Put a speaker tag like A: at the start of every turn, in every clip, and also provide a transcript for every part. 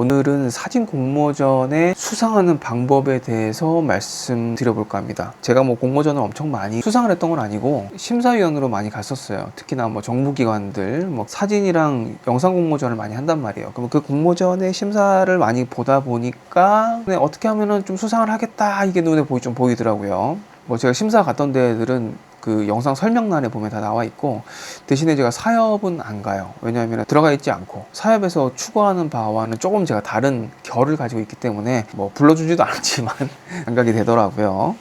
A: 오늘은 사진 공모전에 수상하는 방법에 대해서 말씀드려볼까 합니다. 제가 뭐 공모전을 엄청 많이 수상을 했던 건 아니고 심사위원으로 많이 갔었어요. 특히나 뭐 정부기관들 뭐 사진이랑 영상 공모전을 많이 한단 말이에요. 그럼 그 공모전의 심사를 많이 보다 보니까 어떻게 하면은 좀 수상을 하겠다 이게 눈에 좀 보이더라고요. 뭐 제가 심사 갔던 데들은 그 영상 설명란에 보면 다 나와 있고, 대신에 제가 사협은 안 가요. 왜냐하면 들어가 있지 않고 사협에서 추구하는 바와는 조금 제가 다른 결을 가지고 있기 때문에 뭐 불러주지도 않았지만 안 가게 되더라고요.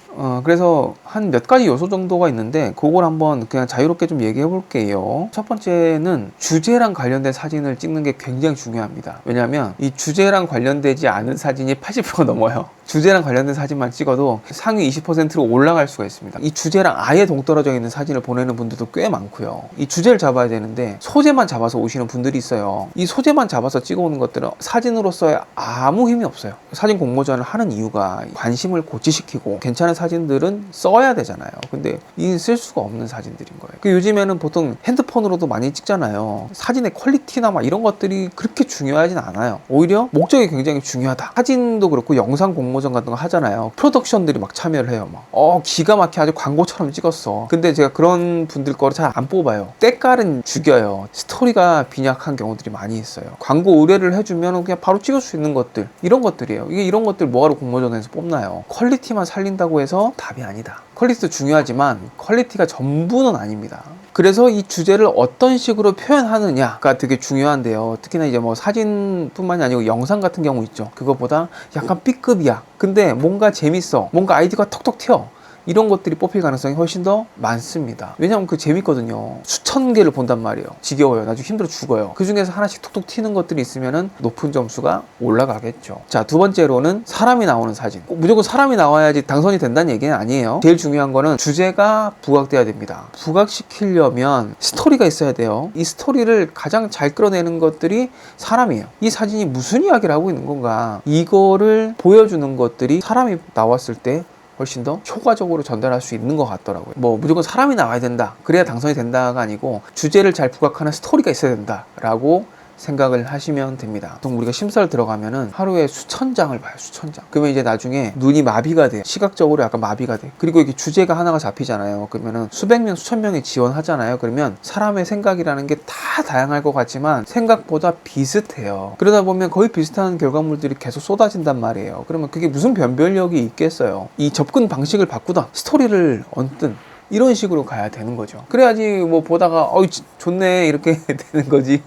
A: 그래서 한 몇 가지 요소 정도가 있는데 그걸 한번 그냥 자유롭게 좀 얘기해 볼게요. 첫 번째는 주제랑 관련된 사진을 찍는 게 굉장히 중요합니다. 왜냐하면 이 주제랑 관련되지 않은 사진이 80% 넘어요. 주제랑 관련된 사진만 찍어도 상위 20%로 올라갈 수가 있습니다. 이 주제랑 아예 동떨어져 있는 사진을 보내는 분들도 꽤 많고요. 이 주제를 잡아야 되는데 소재만 잡아서 오시는 분들이 있어요. 이 소재만 잡아서 찍어오는 것들은 사진으로서의 아무 힘이 없어요. 사진 공모전을 하는 이유가 관심을 고취시키고 괜찮은 사진들은 써야 되잖아요. 근데 이 쓸 수가 없는 사진들인 거예요. 요즘에는 보통 핸드폰으로도 많이 찍잖아요. 사진의 퀄리티나 막 이런 것들이 그렇게 중요하진 않아요. 오히려 목적이 굉장히 중요하다. 사진도 그렇고 영상 공모전 같은 거 하잖아요. 프로덕션들이 막 참여를 해요. 기가 막히게 아주 광고처럼 찍었어. 근데 제가 그런 분들 거를 잘 안 뽑아요. 때깔은 죽여요. 스토리가 빈약한 경우들이 많이 있어요. 광고 의뢰를 해주면 그냥 바로 찍을 수 있는 것들, 이런 것들이에요. 이런 것들 뭐하러 공모전에서 뽑나요? 퀄리티만 살린다고 해서 답이 아니다. 퀄리티도 중요하지만 퀄리티가 전부는 아닙니다. 그래서 이 주제를 어떤 식으로 표현하느냐가 되게 중요한데요. 특히나 이제 뭐 사진뿐만이 아니고 영상 같은 경우 있죠. 그것보다 약간 B급이야. 근데 뭔가 재밌어. 뭔가 아이디어가 톡톡 튀어. 이런 것들이 뽑힐 가능성이 훨씬 더 많습니다. 왜냐면 그 재밌거든요. 수천 개를 본단 말이에요. 지겨워요. 나중에 힘들어 죽어요. 그 중에서 하나씩 툭툭 튀는 것들이 있으면은 높은 점수가 올라가겠죠. 자, 두 번째로는 사람이 나오는 사진. 꼭 무조건 사람이 나와야지 당선이 된다는 얘기는 아니에요. 제일 중요한 거는 주제가 부각돼야 됩니다. 부각시키려면 스토리가 있어야 돼요. 이 스토리를 가장 잘 끌어내는 것들이 사람이에요. 이 사진이 무슨 이야기를 하고 있는 건가, 이거를 보여주는 것들이 사람이 나왔을 때 훨씬 더 효과적으로 전달할 수 있는 것 같더라고요. 뭐 무조건 사람이 나와야 된다, 그래야 당선이 된다가 아니고 주제를 잘 부각하는 스토리가 있어야 된다라고 생각을 하시면 됩니다. 보통 우리가 심사를 들어가면은 하루에 수천 장을 봐요. 수천 장. 그러면 이제 나중에 눈이 마비가 돼요. 시각적으로 약간 마비가 돼. 그리고 이게 주제가 하나가 잡히잖아요. 그러면은 수백 명, 수천 명이 지원하잖아요. 그러면 사람의 생각이라는 게 다 다양할 것 같지만 생각보다 비슷해요. 그러다 보면 거의 비슷한 결과물들이 계속 쏟아진단 말이에요. 그러면 그게 무슨 변별력이 있겠어요. 이 접근 방식을 바꾸던, 스토리를 얹든 이런 식으로 가야 되는 거죠. 그래야지 뭐 보다가 좋네 이렇게 되는 거지.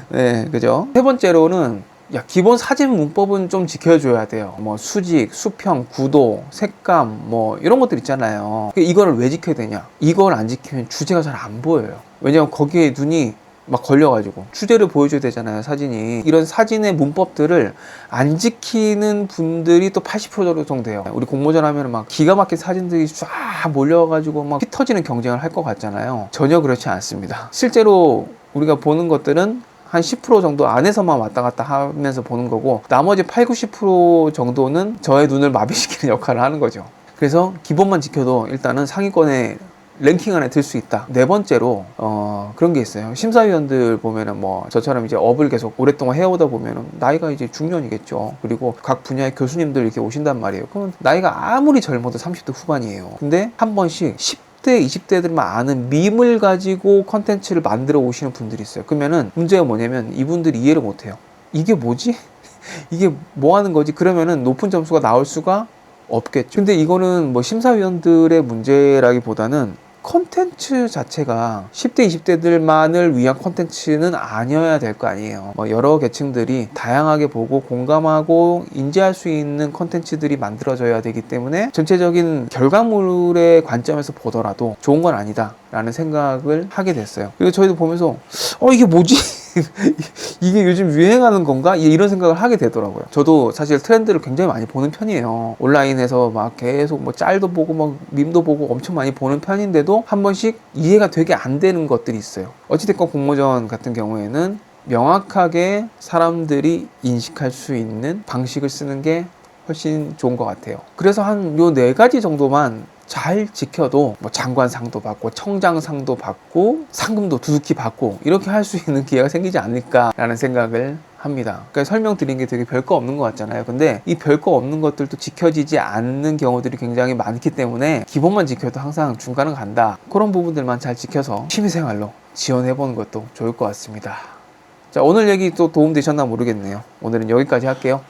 A: 네, 그죠? 세 번째로는 기본 사진 문법은 좀 지켜줘야 돼요. 뭐 수직, 수평, 구도, 색감 뭐 이런 것들 있잖아요. 이거를 왜 지켜야 되냐? 이걸 안 지키면 주제가 잘 안 보여요. 왜냐면 거기에 눈이 막 걸려가지고 주제를 보여줘야 되잖아요. 사진이. 이런 사진의 문법들을 안 지키는 분들이 또 80% 정도 돼요. 우리 공모전 하면 막 기가 막힌 사진들이 쫙 몰려가지고 막 피 터지는 경쟁을 할 것 같잖아요. 전혀 그렇지 않습니다. 실제로 우리가 보는 것들은 한 10% 정도 안에서만 왔다 갔다 하면서 보는 거고, 나머지 80-90% 정도는 저의 눈을 마비시키는 역할을 하는 거죠. 그래서 기본만 지켜도 일단은 상위권에 랭킹 안에 들 수 있다. 네 번째로 그런 게 있어요. 심사위원들 보면은 뭐 저처럼 이제 업을 계속 오랫동안 해오다 보면은 나이가 이제 중년이겠죠. 그리고 각 분야의 교수님들 이렇게 오신단 말이에요. 그러면 나이가 아무리 젊어도 30대 후반이에요. 근데 한 번씩 10대, 20대들만 아는 밈을 가지고 컨텐츠를 만들어 오시는 분들이 있어요. 그러면은 문제가 뭐냐면 이분들이 이해를 못해요. 이게 뭐지? 이게 뭐 하는 거지? 그러면은 높은 점수가 나올 수가 없겠죠. 근데 이거는 뭐 심사위원들의 문제라기보다는 컨텐츠 자체가 10대, 20대들만을 위한 컨텐츠는 아니어야 될 거 아니에요. 뭐 여러 계층들이 다양하게 보고 공감하고 인지할 수 있는 컨텐츠들이 만들어져야 되기 때문에 전체적인 결과물의 관점에서 보더라도 좋은 건 아니다 라는 생각을 하게 됐어요. 그리고 저희도 보면서 이게 뭐지? 이게 요즘 유행하는 건가? 이런 생각을 하게 되더라고요. 저도 사실 트렌드를 굉장히 많이 보는 편이에요. 온라인에서 막 계속 뭐 짤도 보고 막 밈도 보고 엄청 많이 보는 편인데도 한 번씩 이해가 되게 안 되는 것들이 있어요. 어찌됐건 공모전 같은 경우에는 명확하게 사람들이 인식할 수 있는 방식을 쓰는 게 훨씬 좋은 것 같아요. 그래서 한 요 4가지 정도만 잘 지켜도 뭐 장관상도 받고 청장상도 받고 상금도 두둑히 받고 이렇게 할 수 있는 기회가 생기지 않을까라는 생각을 합니다. 그러니까 설명드린 게 되게 별거 없는 것 같잖아요. 근데 이 별거 없는 것들도 지켜지지 않는 경우들이 굉장히 많기 때문에 기본만 지켜도 항상 중간은 간다. 그런 부분들만 잘 지켜서 취미생활로 지원해보는 것도 좋을 것 같습니다. 자, 오늘 얘기 또 도움되셨나 모르겠네요. 오늘은 여기까지 할게요.